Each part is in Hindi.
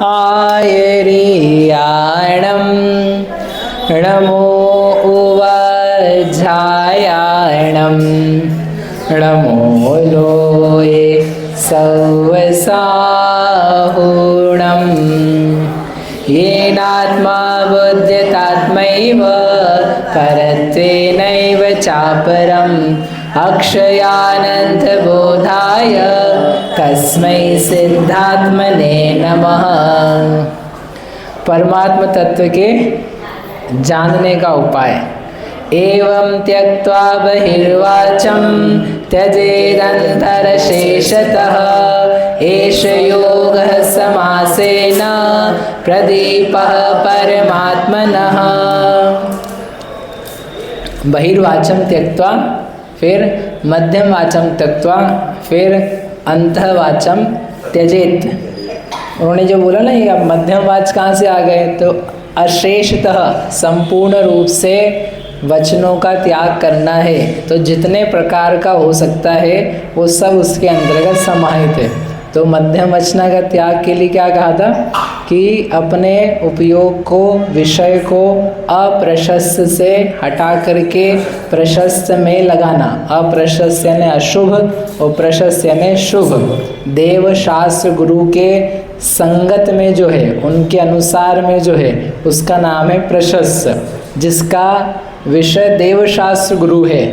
आयर्याणं नमो उवाझायाणं नमो लोये सवसाहुणं येनात्मा बुध्यतात्मैव परत्वेनैव चापरम् अक्षयानन्तबोधाय तस्मै सिद्धात्मने नमः। परमात्म तत्व के जानने का उपाय। एवं त्यक्त्वा बहिर्वाचं त्यजेदन्तरशेषतः एष योगः समासेन प्रदीपः परमात्मनः। बहिर्वाचं त्यक्त्वा, फिर मध्यम वाचम त्यक्त्वा, फिर अंतःवाचम त्यजेत। उन्होंने जो बोला ना, ये अब मध्यम वाच कहाँ से आ गए, तो अशेषतः संपूर्ण रूप से वचनों का त्याग करना है। तो जितने प्रकार का हो सकता है वो सब उसके अंतर्गत समाहित है। तो मध्यम वचना का त्याग के लिए क्या कहा था कि अपने उपयोग को, विषय को अप्रशस्त से हटा करके प्रशस्त में लगाना। अप्रशस्त यानी अशुभ और प्रशस्त यानी शुभ। देव शास्त्र गुरु के संगत में जो है, उनके अनुसार में जो है, उसका नाम है प्रशस्त। जिसका विषय देव शास्त्र गुरु है,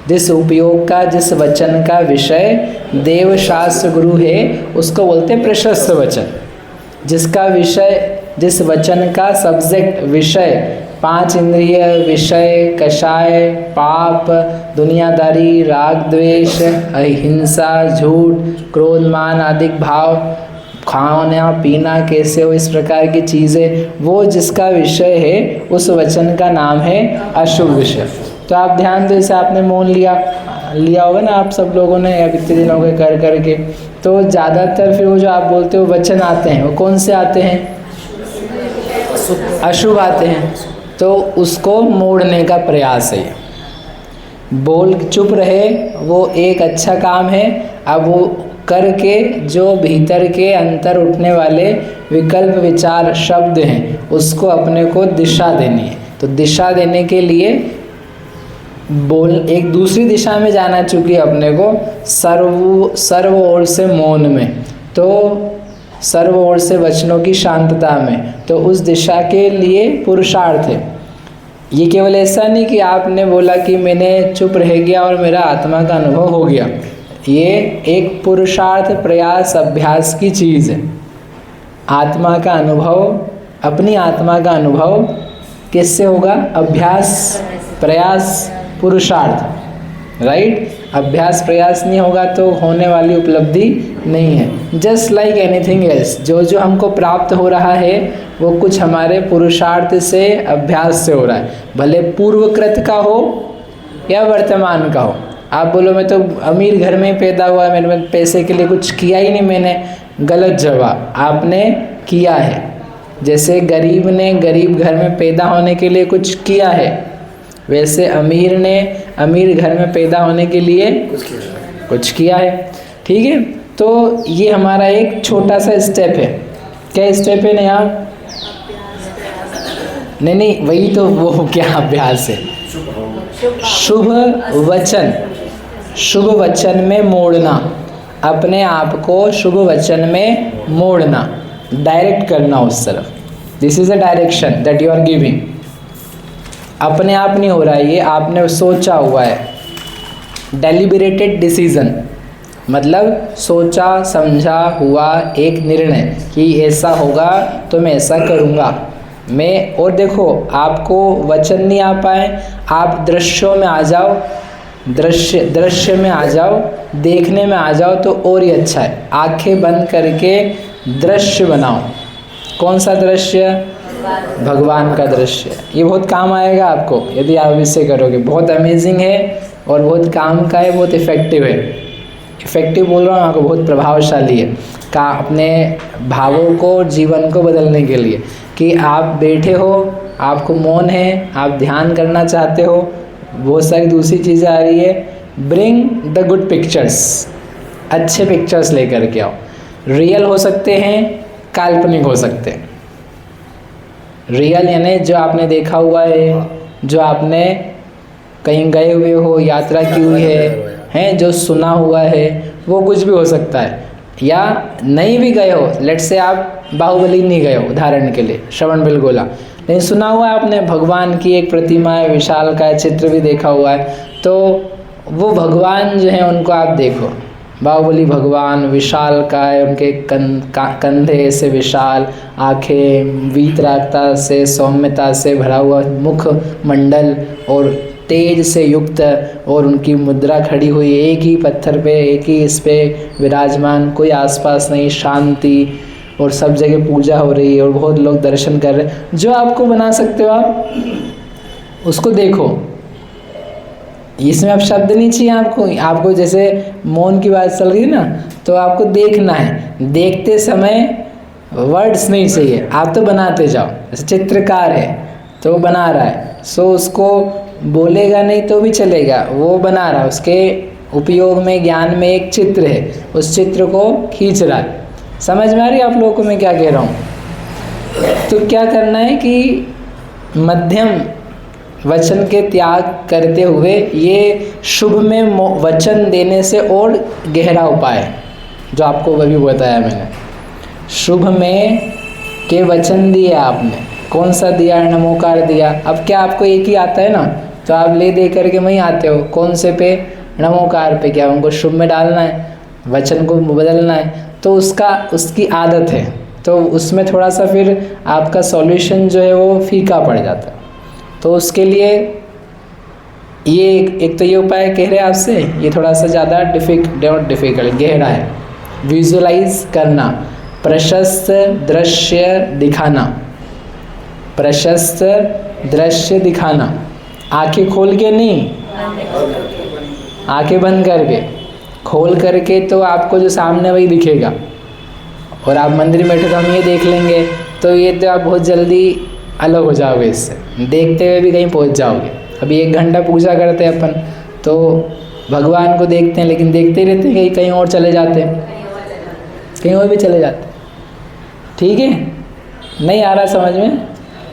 जिस उपयोग का, जिस वचन का विषय देव शास्त्र गुरु है, उसको बोलते हैं प्रशस्त वचन। जिसका विषय, जिस वचन का सब्जेक्ट, विषय, 5 इंद्रिय विषय, कषाय, पाप, दुनियादारी, राग द्वेष, अहिंसा, झूठ, क्रोध, मान आदि भाव, खाना पीना कैसे हो, इस प्रकार की चीज़ें, वो जिसका विषय है उस वचन का नाम है अशुभ विषय। तो आप ध्यान दो, जैसे आपने मौन लिया होगा ना आप सब लोगों ने, अब इतने दिन हो गए कर करके, तो ज़्यादातर फिर वो जो आप बोलते हो वचन आते हैं, वो कौन से आते हैं? अशुभ आते हैं। तो उसको मोड़ने का प्रयास है। बोल चुप रहे वो एक अच्छा काम है। अब वो करके जो भीतर के अंतर उठने वाले विकल्प, विचार, शब्द हैं, उसको अपने को दिशा देनी है। तो दिशा देने के लिए बोल एक दूसरी दिशा में जाना, चूँकि अपने को सर्व ओर से मौन में, तो सर्व ओर से वचनों की शांतता में, तो उस दिशा के लिए पुरुषार्थ है। ये केवल ऐसा नहीं कि आपने बोला कि मैंने चुप रह गया और मेरा आत्मा का अनुभव हो गया। ये एक पुरुषार्थ, प्रयास, अभ्यास की चीज़ है। आत्मा का अनुभव, अपनी आत्मा का अनुभव किससे होगा? अभ्यास, प्रयास, पुरुषार्थ, राइट। अभ्यास प्रयास नहीं होगा तो होने वाली उपलब्धि नहीं है। जस्ट लाइक एनीथिंग एल्स, जो जो हमको प्राप्त हो रहा है वो कुछ हमारे पुरुषार्थ से, अभ्यास से हो रहा है। भले पूर्वकृत का हो या वर्तमान का हो। आप बोलो मैं तो अमीर घर में पैदा हुआ, मैंने पैसे के लिए कुछ किया ही नहीं मैंने, गलत जवाब। आपने किया है। जैसे गरीब ने गरीब घर में पैदा होने के लिए कुछ किया है, वैसे अमीर ने अमीर घर में पैदा होने के लिए कुछ किया है। ठीक है, तो ये हमारा एक छोटा सा स्टेप है। क्या स्टेप है नया? नहीं, वही तो, वो क्या अभ्यास है? शुभ वचन, शुभ वचन में मोड़ना, अपने आप को शुभ वचन में मोड़ना, डायरेक्ट करना उस तरफ। This is a direction that you are giving. अपने आप नहीं हो रहा है, ये आपने सोचा हुआ है। डेलिबरेटेड डिसीजन मतलब सोचा समझा हुआ एक निर्णय कि ऐसा होगा तो मैं ऐसा करूँगा मैं। और देखो, आपको वचन नहीं आ पाए, आप दृश्यों में आ जाओ, दृश्य में आ जाओ, देखने में आ जाओ तो और ही अच्छा है। आंखें बंद करके दृश्य बनाओ। कौन सा दृश्य? भगवान का दृश्य। ये बहुत काम आएगा आपको यदि आप इसे करोगे। बहुत अमेजिंग है और बहुत काम का है, बहुत इफ़ेक्टिव है। इफ़ेक्टिव बोल रहा हूँ आपको, बहुत प्रभावशाली है का अपने भावों को, जीवन को बदलने के लिए। कि आप बैठे हो, आपको मौन है, आप ध्यान करना चाहते हो, बहुत सारी दूसरी चीज़ें आ रही है। ब्रिंग द गुड पिक्चर्स, अच्छे पिक्चर्स लेकर के आओ। रियल हो सकते हैं, काल्पनिक हो सकते हैं। रियल यानी जो आपने देखा हुआ है, जो आपने कहीं गए हुए हो, यात्रा की हुई है, जो सुना हुआ है, वो कुछ भी हो सकता है। या नहीं भी गए हो, लेट से आप बाहुबली नहीं गए हो उदाहरण के लिए, श्रवण बेलगोला, लेकिन सुना हुआ है आपने भगवान की एक प्रतिमा है, विशाल का चित्र भी देखा हुआ है, तो वो भगवान जो है उनको आप देखो। बाहुबली भगवान विशाल का है, उनके कंधे से विशाल, आँखें वीतरागता से, सौम्यता से भरा हुआ मुख मंडल और तेज से युक्त, और उनकी मुद्रा खड़ी हुई एक ही पत्थर पे, एक ही इस पे विराजमान, कोई आसपास नहीं, शांति, और सब जगह पूजा हो रही है और बहुत लोग दर्शन कर रहे हैं। जो आपको बना सकते हो आप उसको देखो, इसमें अब शब्द नहीं चाहिए आपको जैसे मौन की बात चल रही है ना, तो आपको देखना है, देखते समय वर्ड्स नहीं चाहिए, आप तो बनाते जाओ। जैसे चित्रकार है तो वो बना रहा है, सो उसको बोलेगा नहीं तो भी चलेगा, वो बना रहा है, उसके उपयोग में ज्ञान में एक चित्र है, उस चित्र को खींच रहा है। समझ में आ रही है आप लोगों को मैं क्या कह रहा हूँ? तो क्या करना है कि मध्यम वचन के त्याग करते हुए ये शुभ में वचन देने से और गहरा उपाय है, जो आपको वही बताया मैंने। शुभ में के वचन दिए आपने, कौन सा दिया? नमोकार दिया। अब क्या आपको एक ही आता है ना, तो आप ले दे करके वहीं आते हो, कौन से पे? नमोकार पे। क्या उनको शुभ में डालना है, वचन को बदलना है, तो उसकी आदत है, तो उसमें थोड़ा सा फिर आपका सॉल्यूशन जो है वो फीका पड़ जाता है। तो उसके लिए ये एक तो ये उपाय कह रहे हैं आपसे, ये थोड़ा सा ज़्यादा डिफ़िकल्ट गहरा है। विजुअलाइज करना, प्रशस्त दृश्य दिखाना, प्रशस्त दृश्य दिखाना, आंखें खोल के नहीं, आंखें बंद करके। खोल करके तो आपको जो सामने वही दिखेगा, और आप मंदिर में बैठे तो हम ये देख लेंगे, तो ये तो आप बहुत जल्दी अलग हो जाओगे इससे, देखते हुए भी कहीं पहुंच जाओगे। अभी 1 घंटा पूजा करते हैं अपन, तो भगवान को देखते हैं, लेकिन देखते ही रहते हैं, कहीं और चले जाते हैं, कहीं और भी चले जाते हैं। ठीक है, नहीं आ रहा समझ में?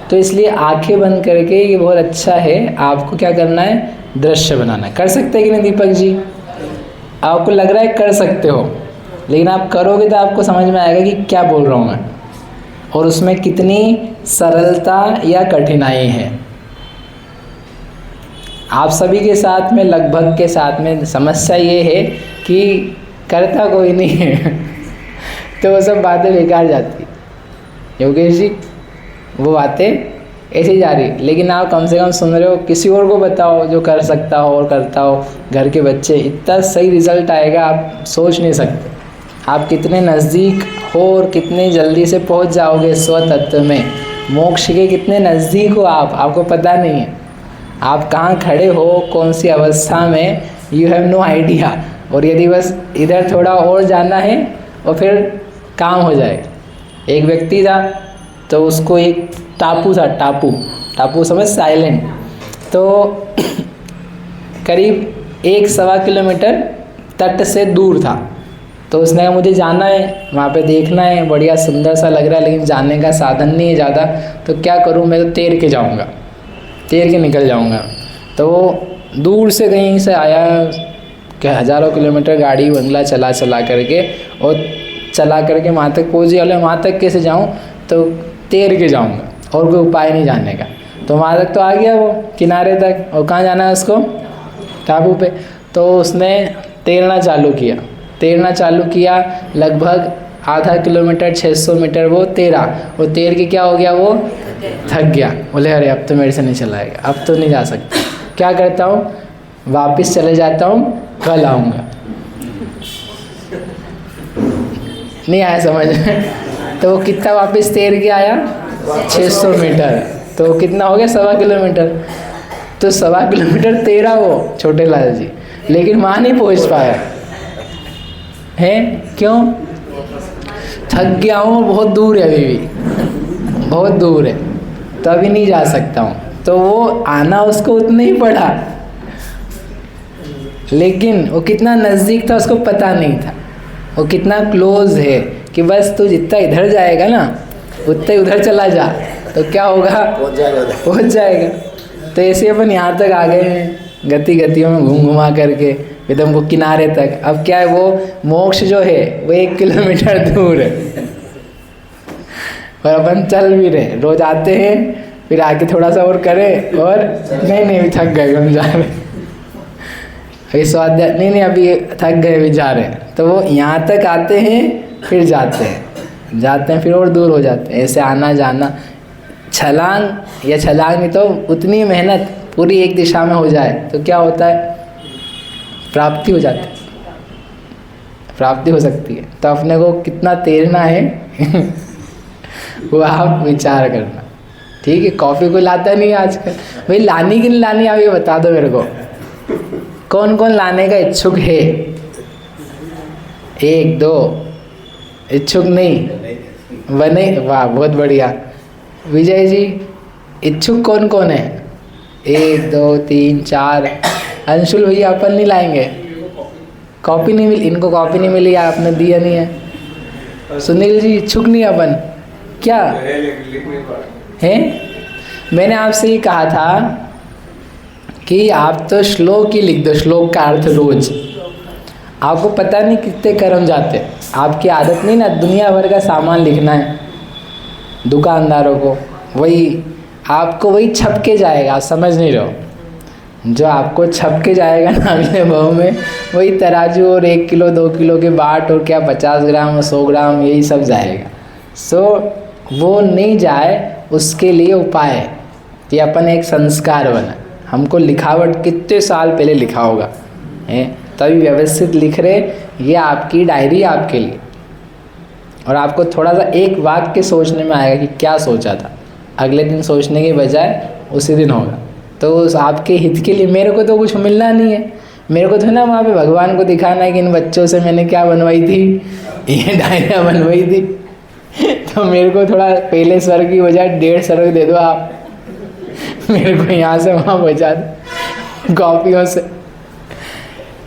तो इसलिए आंखें बंद करके ये बहुत अच्छा है। आपको क्या करना है? दृश्य बनाना है। कर सकते हैं कि नहीं दीपक जी? आपको लग रहा है कर सकते हो, लेकिन आप करोगे तो आपको समझ में आएगा कि क्या बोल रहा हूँ मैं, और उसमें कितनी सरलता या कठिनाई है। आप सभी के साथ में, लगभग के साथ में समस्या ये है कि करता कोई नहीं है तो वो सब बातें बेकार जाती। योगेश जी, वो बातें ऐसे जा रही, लेकिन आप कम से कम सुन रहे हो, किसी और को बताओ जो कर सकता हो और करता हो, घर के बच्चे, इतना सही रिजल्ट आएगा आप सोच नहीं सकते। आप कितने नज़दीक हो और कितने जल्दी से पहुंच जाओगे स्वतत्व में, मोक्ष के कितने नज़दीक हो आपको पता नहीं है। आप कहाँ खड़े हो, कौन सी अवस्था में, यू हैव नो आइडिया। और यदि बस इधर थोड़ा और जाना है और फिर काम हो जाएगा। एक व्यक्ति था, तो उसको एक टापू था, टापू समझ, साइलेंट, तो करीब 1-1.25 किलोमीटर तट से दूर था। तो उसने कहा मुझे जाना है, वहाँ पे देखना है, बढ़िया सुंदर सा लग रहा है, लेकिन जाने का साधन नहीं है ज़्यादा, तो क्या करूँ, मैं तो तैर के जाऊँगा, तैर के निकल जाऊँगा। तो वो दूर से कहीं से आया, क्या हज़ारों किलोमीटर गाड़ी बंगला चला करके, और चला करके वहाँ तक पहुँच गया। वहाँ तक कैसे जाऊँ, तो तैर के जाऊँगा, और कोई उपाय नहीं जाने का। तो वहाँ तक तो आ गया वो किनारे तक, और कहाँ जाना है उसको? टापू पे। तो उसने तैरना चालू किया, लगभग आधा किलोमीटर 600 मीटर वो तैरा, और तैर के क्या हो गया, वो थक गया। बोले अरे अब तो मेरे से नहीं चलाएगा, अब तो नहीं जा सकता। क्या करता हूँ, वापस चले जाता हूँ, कल आऊँगा। नहीं आया समझ में? तो वो कितना वापस तैर के आया? 600 मीटर। तो कितना हो गया? 1.25 किलोमीटर। तो 1.25 किलोमीटर तैरा वो छोटे लाल जी, लेकिन वहाँ नहीं पहुँच पाया है। क्यों? थक गया हूँ, बहुत दूर है, अभी भी बहुत दूर है, तो अभी नहीं जा सकता हूँ। तो वो आना उसको उतना ही पड़ा, लेकिन वो कितना नज़दीक था उसको पता नहीं था, वो कितना क्लोज है, कि बस तू जितना इधर जाएगा ना उतना ही उधर चला जा, तो क्या होगा, पहुँच जाएगा। तो ऐसे अपन यहाँ तक आ गए हैं गतियों में घूम घुमा करके एकदम वो किनारे तक। अब क्या है, वो मोक्ष जो है वो 1 किलोमीटर दूर है और अपन चल भी रहे, रोज आते हैं फिर आके थोड़ा सा और करें और नहीं अभी थक गए हम जा रहे, अभी स्वाध्याय नहीं अभी थक गए अभी जा रहे हैं। तो वो यहाँ तक आते हैं फिर जाते हैं फिर और दूर हो जाते हैं। ऐसे आना जाना, छलांग या छलांग नहीं तो उतनी मेहनत पूरी एक दिशा में हो जाए तो क्या होता है, प्राप्ति हो जाती है, प्राप्ति हो सकती है। तो अपने को कितना तैरना है वो आप विचार करना, ठीक है। कॉफ़ी कोई लाता नहीं आजकल, भाई लानी कि नहीं लानी आप ये बता दो मेरे को। कौन कौन लाने का इच्छुक है? 1 2 इच्छुक नहीं बने, वाह बहुत बढ़िया। विजय जी इच्छुक कौन कौन है? 1 2 3 4। अंशुल भैया अपन नहीं लाएंगे, कॉपी नहीं मिली इनको, कॉपी नहीं मिली या आपने दिया नहीं है। सुनील जी इच्छुक नहीं अपन, क्या है? मैंने आपसे ये कहा था कि आप तो श्लोक ही लिख दो, श्लोक का अर्थ रोज। आपको पता नहीं कितने कर्म जाते, आपकी आदत नहीं ना दुनिया भर का सामान लिखना है दुकानदारों को, वही आपको वही छप के जाएगा, आप समझ नहीं रहो। जो आपको छप के जाएगा ना अगले भाव में, वही तराजू और 1 किलो 2 किलो के बाट और क्या 50 ग्राम और 100 ग्राम यही सब जाएगा। सो वो नहीं जाए उसके लिए उपाय है कि अपन एक संस्कार बना। हमको लिखावट कितने साल पहले लिखा होगा है, तभी व्यवस्थित लिख रहे, ये आपकी डायरी आपके लिए। और आपको थोड़ा सा एक वाक्य सोचने में आएगा कि क्या सोचा था, अगले दिन सोचने के बजाय उसी दिन होगा। तो उस आपके हित के लिए मेरे को तो कुछ मिलना नहीं है, मेरे को तो ना वहाँ पे भगवान को दिखाना है कि इन बच्चों से मैंने क्या बनवाई थी, ये डायरिया बनवाई थी। तो मेरे को थोड़ा पहले स्वर्ग की बजाय 1.5 स्वर्ग दे दो आप, मेरे को यहाँ से वहाँ पहुँचा दो कॉपियों से,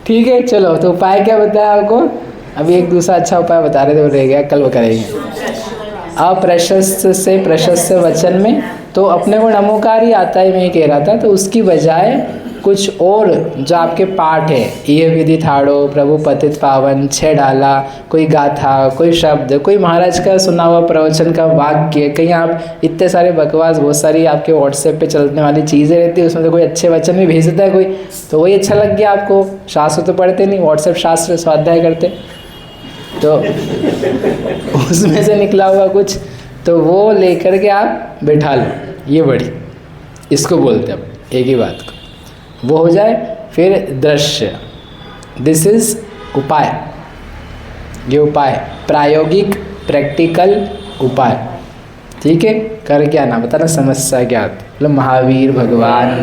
ठीक है। चलो तो उपाय क्या बताया आपको, अभी एक दूसरा अच्छा उपाय बता रहे थे वो रह गया, कल वो करेंगे। अप्रशस्त से प्रशस्त वचन में तो अपने को नमोकार ही आता है, मैं ये कह रहा था, तो उसकी बजाय कुछ और जो आपके पाठ है, ये विधि थाड़ो प्रभु पतित पावन 6 डाला, कोई गाथा, कोई शब्द, कोई महाराज का सुना हुआ प्रवचन का वाक्य, कहीं आप इतने सारे बकवास, बहुत सारी आपके व्हाट्सएप पे चलने वाली चीज़ें रहती है, उसमें से कोई अच्छे वचन भी भेज देता है कोई, तो वही अच्छा लग गया आपको। शास्त्र तो पढ़ते नहीं, व्हाट्सएप शास्त्र स्वाध्याय करते, तो उसमें से निकला हुआ कुछ तो वो लेकर के आप बैठा लो, ये बड़ी इसको बोलते हैं अब एक ही बात को, वो हो जाए। फिर दृश्य, दिस इज उपाय, ये उपाय प्रायोगिक प्रैक्टिकल उपाय, ठीक है। करके आना, बताना समस्या क्या आती, मतलब महावीर भगवान